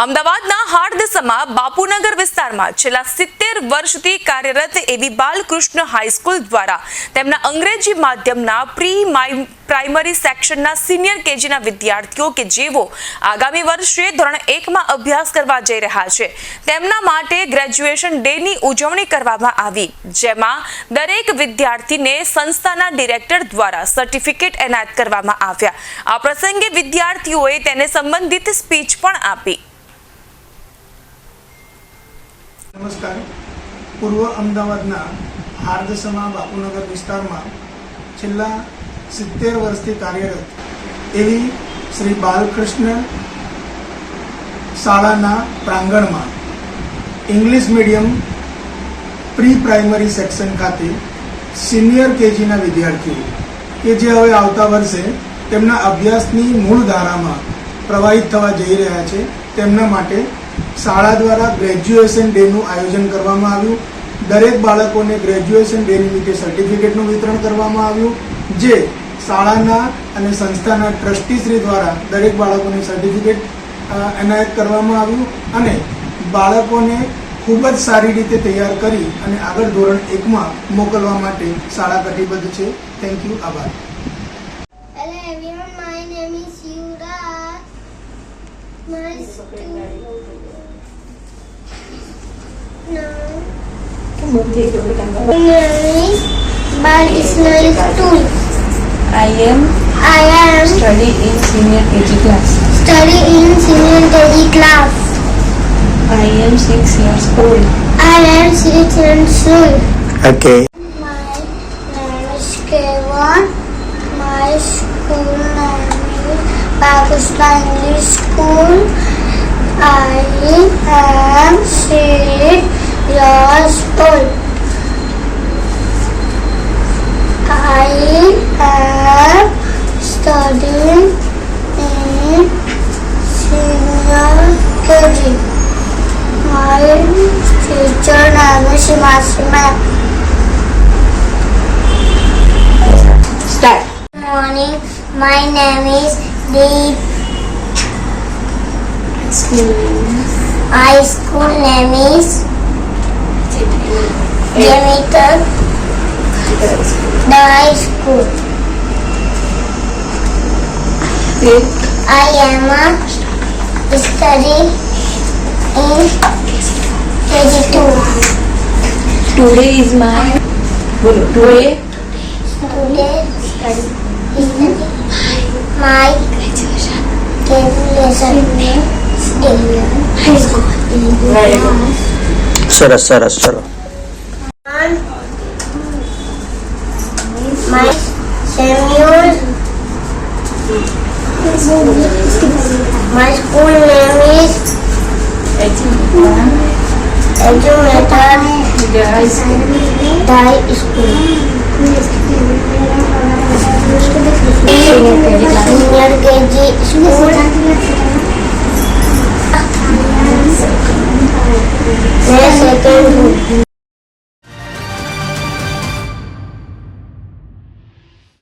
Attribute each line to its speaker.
Speaker 1: અમદાવાદના હાર્દસમાં બાપુનગર વિસ્તારમાં છેલ્લા 70 વર્ષથી કાર્યરત એવી બાલકૃષ્ણ હાઈસ્કૂલ દ્વારા તેમના અંગ્રેજી માધ્યમના પ્રાઇમરી સેક્શનના સિનિયર કેજીના વિદ્યાર્થીઓ કે જેઓ આગામી વર્ષે ધોરણ 1માં અભ્યાસ કરવા જઈ રહ્યા છે તેમના માટે ગ્રેજ્યુએશન ડેની ઉજવણી કરવામાં આવી, જેમાં દરેક વિદ્યાર્થીને સંસ્થાના ડિરેક્ટર દ્વારા સર્ટિફિકેટ એનાયત કરવામાં આવ્યા। આ પ્રસંગે વિદ્યાર્થીઓએ તેને સંબંધિત સ્પીચ પણ આપી।
Speaker 2: નમસ્કાર। પૂર્વ અમદાવાદના હાર્દસમા બાપુનગર વિસ્તારમાં છેલ્લા 70 વર્ષથી કાર્યરત એવી શ્રી બાલકૃષ્ણ શાળાના પ્રાંગણમાં English medium pre primary section ખાતે સિનિયર કેજીના વિદ્યાર્થીઓ કે જે હવે આવતા વર્ષે તેમના અભ્યાસની મૂળ ધારામાં પ્રવાહિત થવા જઈ રહ્યા છે તેમના માટે શાળા દ્વારા ગ્રેજ્યુએશન ડેનું આયોજન કરવામાં આવ્યું। દરેક બાળકોને ગ્રેજ્યુએશન ડે નિમિત્તે સર્ટિફિકેટનું વિતરણ કરવામાં આવ્યું, જે શાળાના અને સંસ્થાના ટ્રસ્ટીશ્રી દ્વારા દરેક બાળકોને સર્ટિફિકેટ એનાયત કરવામાં આવ્યું અને બાળકોને ખૂબ જ સારી રીતે તૈયાર કરી અને આગળ ધોરણ 1માં મોકલવા માટે શાળા કટિબદ્ધ છે। થેન્ક યુ, આભાર।
Speaker 3: Hello everyone, my name is Yuvraj. My school name is Balkishnal School.
Speaker 4: I am study in senior KG class.
Speaker 3: Study in senior KG class.
Speaker 4: I am 6 years old.
Speaker 3: I am 6 years old.
Speaker 2: Okay.
Speaker 3: My name is Kevan. My school name is Pakistan English School. I am 6 years old. I am studying in senior KG. My teacher name is Himasi ma'am.
Speaker 4: Start.
Speaker 3: Good morning. My name is Deep. My school name is Demeter High School. I am a study in KG2.
Speaker 4: Today is my today
Speaker 3: Today is my graduation day.
Speaker 2: સરસ સરસ ચલો।
Speaker 3: My Samuel. My school name is Edumeter High School. Senior KG school.